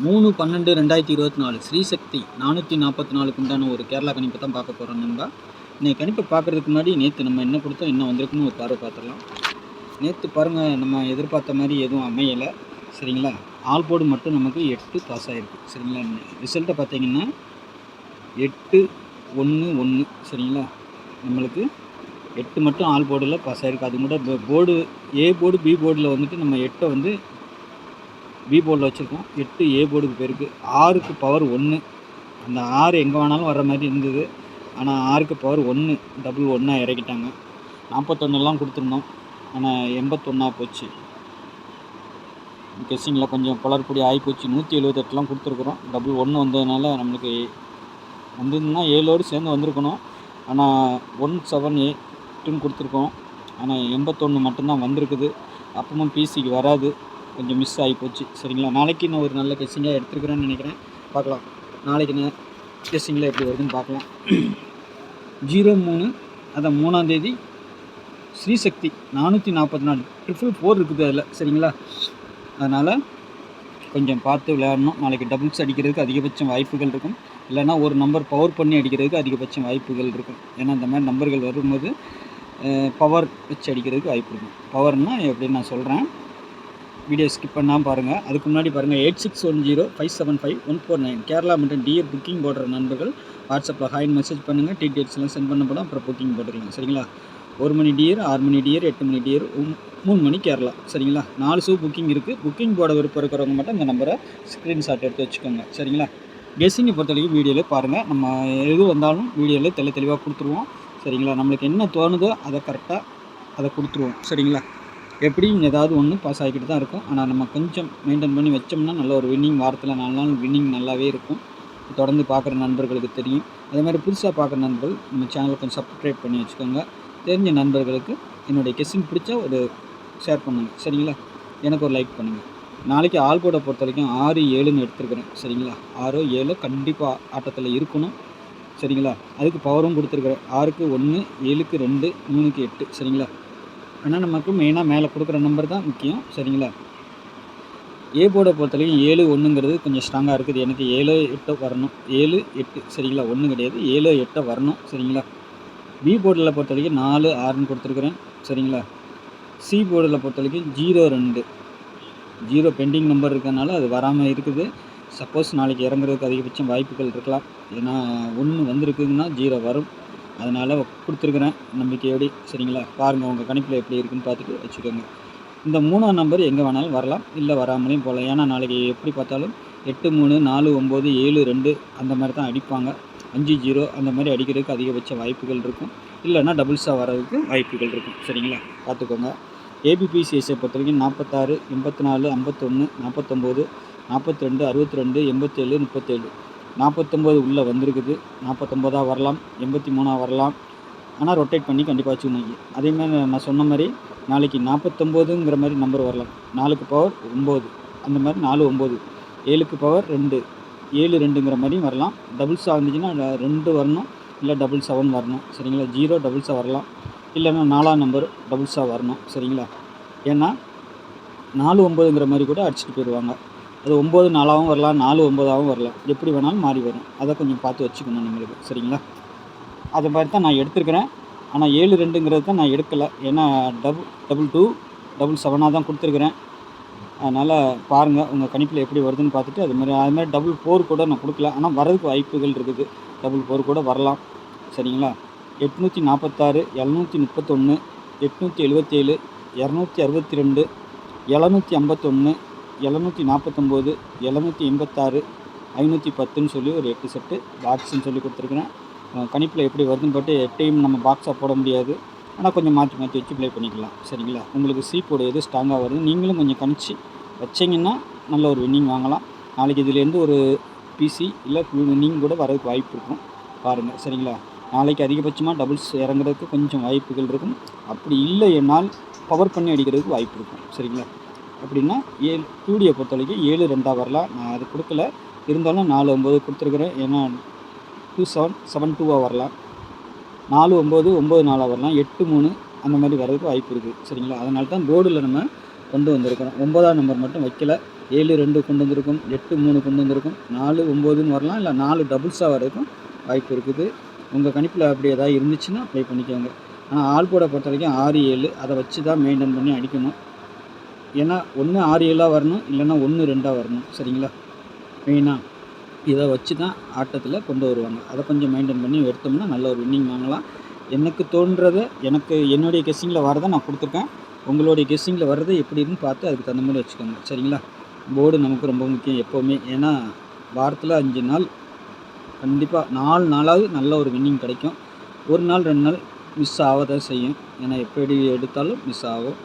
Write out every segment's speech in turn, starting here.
3/12/2024 ஸ்ரீசக்தி 444க்கு உண்டான ஒரு கேரளா கணிப்பை தான் பார்க்க போகிறோம் நண்பா. இன்றைக்கி கணிப்பை பார்க்குறதுக்கு முன்னாடி நேற்று நம்ம என்ன கொடுத்தோம், என்ன வந்திருக்குன்னு ஒரு பார்வை பார்த்துடலாம். நேற்று பாருங்கள், நம்ம எதிர்பார்த்த மாதிரி எதுவும் அமையலை. சரிங்களா, ஆல் போர்டு மட்டும் நமக்கு 8 பாஸ் ஆகிருக்கு. சரிங்களா, ரிசல்ட்டை பார்த்தீங்கன்னா 8-1-1. சரிங்களா, நம்மளுக்கு 8 மட்டும் ஆல் போர்டில் பாஸ் ஆகிருக்கு. அது கூட போர்டு ஏ போர்டு பி போர்டில் வந்துட்டு நம்ம 8 வந்து பி போர்டில் வச்சுருக்கோம். 8 ஏ போர்டுக்கு போயிருக்கு. 6க்கு பவர் 1. அந்த 6 எங்கே வேணாலும் வர்ற மாதிரி இருந்தது. ஆனால் 6க்கு பவர் 1 டபுள் 1 இறக்கிட்டாங்க. 41 கொடுத்துருந்தோம், ஆனால் 81 போச்சு. கெஸ்ஸிங்கில் கொஞ்சம் குளறுபடி ஆகிப்போச்சு. 178 கொடுத்துருக்குறோம். டபுள் 1 வந்ததுனால நம்மளுக்கு வந்ததுன்னா 7ஓடு சேர்ந்து வந்திருக்கணும். ஆனால் 178 கொடுத்துருக்கோம். ஆனால் 81 மட்டும்தான் வந்திருக்குது. அப்பவும் பிசிக்கு வராது, கொஞ்சம் மிஸ் ஆகி போச்சு. சரிங்களா, நாளைக்கு நான் ஒரு நல்ல கெஸ்ஸிங்காக எடுத்துருக்குறேன்னு நினைக்கிறேன். பார்க்கலாம் நாளைக்கு நான் கெஸ்ஸிங்கில் எப்படி வருதுன்னு பார்க்கலாம். 03 அதான் 3ஆம் தேதி ஸ்ரீசக்தி 444 444 இருக்குது அதில். சரிங்களா, அதனால் கொஞ்சம் பார்த்து விளையாடணும். நாளைக்கு டபுள்ஸ் அடிக்கிறதுக்கு அதிகபட்சம் வாய்ப்புகள் இருக்கும். இல்லைனா ஒரு நம்பர் பவர் பண்ணி அடிக்கிறதுக்கு அதிகபட்சம் வாய்ப்புகள் இருக்கும். ஏன்னா இந்த மாதிரி நம்பர்கள் வரும்போது பவர் வச்சு அடிக்கிறதுக்கு வாய்ப்பு இருக்கும். பவர்னால் எப்படின்னு நான் சொல்கிறேன், வீடியோ ஸ்கிப் பண்ணாமல் பாருங்கள். அதுக்கு முன்னாடி பாருங்கள், 8610575149 கேரளா மற்றும் டியர் புக்கிங் போடுற நண்பர்கள் வாட்ஸ்அப்பில் ஹாய்னு மெசேஜ் பண்ணுங்கள். டீட்டெயில்ஸ்லாம் சென்ட் பண்ணப்படும். அப்புறம் புக்கிங் போட்டுக்கலாம். சரிங்களா, 1 மணி டியர், 6 மணி டியர், 8 மணி டியர், 3 மணி கேரளா. சரிங்களா, 4 ஷோ புக்கிங் இருக்குது. புக்கிங் போட விருப்பம் இருக்கிறவங்க மட்டும் இந்த நம்பரை ஸ்க்ரீன்ஷாட் எடுத்து வச்சுக்கோங்க. சரிங்களா, கெஸ்ஸிங்கை பொறுத்த வரைக்கும் வீடியோவில் பாருங்கள். நம்ம எது வந்தாலும் வீடியோவில் தெளிவாக கொடுத்துருவோம். சரிங்களா, நம்மளுக்கு என்ன தோணுதோ அதை கரெக்டாக அதை கொடுத்துருவோம். சரிங்களா, எப்படியும் ஏதாவது ஒன்று பாஸ் ஆகிக்கிட்டு தான் இருக்கும். ஆனால் நம்ம கொஞ்சம் மெயின்டைன் பண்ணி வச்சோம்னா நல்ல ஒரு வின்னிங், வாரத்தில் 4 நாள் வின்னிங் நல்லாவே இருக்கும். தொடர்ந்து பார்க்குற நண்பர்களுக்கு தெரியும். அதே மாதிரி புதுசாக பார்க்குற நண்பர்கள் நம்ம சேனலை கொஞ்சம் சப்ஸ்கிரைப் பண்ணி வச்சுக்கோங்க. தெரிஞ்ச நண்பர்களுக்கு என்னுடைய கெஸ்ஸிங் பிடிச்சா ஒரு ஷேர் பண்ணுங்கள். சரிங்களா, எனக்கு ஒரு லைக் பண்ணுங்கள். நாளைக்கு ஆல் போர்டை பொறுத்த வரைக்கும் 6-7ன்னு எடுத்துருக்குறேன். சரிங்களா, 6-7 கண்டிப்பாக ஆட்டத்தில் இருக்கணும். சரிங்களா, அதுக்கு பவரும் கொடுத்துருக்குறேன். 6க்கு 1, 7க்கு 2, 3க்கு 8. சரிங்களா, ஆனால் நமக்கு மெயினாக மேலே கொடுக்குற நம்பர் தான் முக்கியம். சரிங்களா, ஏ போர்டை பொறுத்தவரைக்கும் 7-1ங்கிறது கொஞ்சம் ஸ்ட்ராங்காக இருக்குது. எனக்கு 7-8 வரணும். 7-8. சரிங்களா, 1 கிடையாது, 7-8 வரணும். சரிங்களா, பி போர்டில் பொறுத்த வரைக்கும் 4-6ன்னு கொடுத்துருக்குறேன். சரிங்களா, சி போர்டில் பொறுத்த வரைக்கும் 0-2 0 பெண்டிங் நம்பர் இருக்கிறதுனால அது வராமல் இருக்குது. சப்போஸ் நாளைக்கு இறங்குறதுக்கு அதிகபட்சம் வாய்ப்புகள் இருக்கலாம். ஏன்னா 1 வந்திருக்குதுன்னா 0 வரும். அதனால் கொடுத்துருக்குறேன் நம்பிக்கையோடு. சரிங்களா, பாருங்கள் உங்கள் கணிப்பில் எப்படி இருக்குதுன்னு பார்த்துட்டு வச்சுக்கோங்க. இந்த 3ஆம் நம்பர் எங்கே வேணாலும் வரலாம், இல்லை வராமலையும் போகலாம். ஏன்னா நாளைக்கு எப்படி பார்த்தாலும் 8-3, 4-9, 7-2 அந்த மாதிரி தான் அடிப்பாங்க. 5-0 அந்த மாதிரி அடிக்கிறதுக்கு அதிகபட்ச வாய்ப்புகள் இருக்கும். இல்லைன்னா டபுள்ஸாக வர்றதுக்கு வாய்ப்புகள் இருக்கும். சரிங்களா, பார்த்துக்கோங்க. ஏபிபிசிஎஸ்ஸை பொறுத்த வரைக்கும் 46, 84, 51, 49, 42, 62, 87, 37. 49 உள்ளே வந்திருக்குது. 49 வரலாம், 83 வரலாம். ஆனால் ரொட்டேட் பண்ணி கண்டிப்பாக வச்சுக்கணும். அதேமாதிரி நான் சொன்ன மாதிரி நாளைக்கு 49ங்கிற மாதிரி நம்பர் வரலாம். 4க்கு பவர் 9 அந்த மாதிரி 4-9. 7க்கு பவர் 2, 7-2ங்கிற மாதிரியும் வரலாம். டபுள்ஸாக இருந்துச்சுன்னா 2 வரணும், இல்லை 7 வரணும். சரிங்களா, 0 டபுள்ஸாக வரலாம், இல்லைன்னா 4ஆம் நம்பர் டபுள்ஸாக வரணும். சரிங்களா, ஏன்னா 4-9ங்கிற மாதிரி கூட அடிச்சுட்டு போயிடுவாங்க. அது 9-4ஆகவும் வரலாம், 4-9ஆகவும் வரலாம். எப்படி வேணாலும் மாறி வரும். அதை கொஞ்சம் பார்த்து வச்சுக்கணும் நம்மளுக்கு. சரிங்களா, அது மாதிரி தான் நான் எடுத்துருக்கிறேன். ஆனால் 7-2ங்கிறது தான் நான் எடுக்கலை. ஏன்னா 2-2, 7-7 தான் கொடுத்துருக்குறேன். அதனால் பாருங்கள் உங்கள் கணிப்பில் எப்படி வருதுன்னு பார்த்துட்டு அதுமாதிரி 4 கூட நான் கொடுக்கல. ஆனால் வரதுக்கு வாய்ப்புகள் இருக்குது. 4 கூட வரலாம். சரிங்களா, 846, 731, 877, 262, 751, 749, 786, 510ன்னு சொல்லி ஒரு 8 செட்டு பாக்ஸுன்னு சொல்லி கொடுத்துருக்குறேன். கணிப்பில் எப்படி வருதுன்னு பார்த்து 8யும் நம்ம பாக்ஸாக போட முடியாது. ஆனால் கொஞ்சம் மாற்றி மாற்றி வச்சு ப்ளே பண்ணிக்கலாம். சரிங்களா, உங்களுக்கு சி போர்டு எது ஸ்ட்ராங்காக வருது நீங்களும் கொஞ்சம் கணிச்சு வச்சிங்கன்னா நல்ல ஒரு வின்னிங் வாங்கலாம். நாளைக்கு இதுலேருந்து ஒரு பிசி இல்லை ஃபுல் வின்னிங் கூட வரதுக்கு வாய்ப்பு இருக்கும். பாருங்கள். சரிங்களா, நாளைக்கு அதிகபட்சமாக டபுள்ஸ் இறங்குறதுக்கு கொஞ்சம் வாய்ப்புகள் இருக்கும். அப்படி இல்லை என்னால் பவர் பண்ணி அடிக்கிறதுக்கு வாய்ப்பு இருக்கும். சரிங்களா, அப்படின்னா 2டியை பொறுத்த வரைக்கும் 7-2 வரலாம். நான் அது கொடுக்கல, இருந்தாலும் 4-9 கொடுத்துருக்குறேன். ஏன்னா 2-7, 7-2 வரலாம், 4-9, 9-4 வரலாம், 8-3 அந்த மாதிரி வர்றதுக்கு வாய்ப்பு இருக்குது. சரிங்களா, அதனால தான் போர்டில் நம்ம கொண்டு வந்திருக்கிறோம். 9ஆம் நம்பர் மட்டும் வைக்கல. 7 2 கொண்டு வந்திருக்கும், 8 3 கொண்டு வந்திருக்கும், 4 9ன்னு வரலாம், இல்லை 4 டபுள்ஸாக வர்றதுக்கும் வாய்ப்பு இருக்குது. உங்கள் கணிப்பில் அப்படி ஏதாவது இருந்துச்சுன்னா ப்ளே பண்ணிக்கோங்க. ஆனால் ஆல் போர்டை பொறுத்த வரைக்கும் 6 7 அதை வச்சு தான் மெயின்டைன் பண்ணி அடிக்கணும். ஏன்னா ஒன்று 6 7ஆக வரணும், இல்லைன்னா 1 2ஆக வரணும். சரிங்களா? மெயினாக இதை வச்சு தான் ஆட்டத்தில் கொண்டு வருவாங்க. அதை கொஞ்சம் மெயின்டைன் பண்ணி எடுத்தோம்னா நல்ல ஒரு வின்னிங் வாங்கலாம். எனக்கு தோன்றதை என்னுடைய கெஸ்ஸிங்கில் வரதை நான் கொடுத்துருக்கேன். உங்களுடைய கெஸ்ஸிங்கில் வர்றது எப்படின்னு பார்த்து அதுக்கு தகுந்த மாதிரி வச்சுக்கோங்க. சரிங்களா? போர்டு நமக்கு ரொம்ப முக்கியம் எப்போவுமே. ஏன்னா வாரத்தில் 5 நாள் கண்டிப்பாக 4 நாளாவது நல்ல ஒரு வின்னிங் கிடைக்கும். 1 நாள் 2 நாள் மிஸ் ஆகதான் செய்யும். ஏன்னா எப்படி எடுத்தாலும் மிஸ் ஆகும்.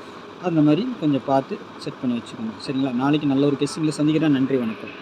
அந்த மாதிரி கொஞ்சம் பார்த்து செட் பண்ணி வச்சுக்கோங்க. சரிங்களா? நாளைக்கு நல்ல ஒரு கெஸ்ஸிங்கில் சந்திக்கிறேன். நன்றி, வணக்கம்.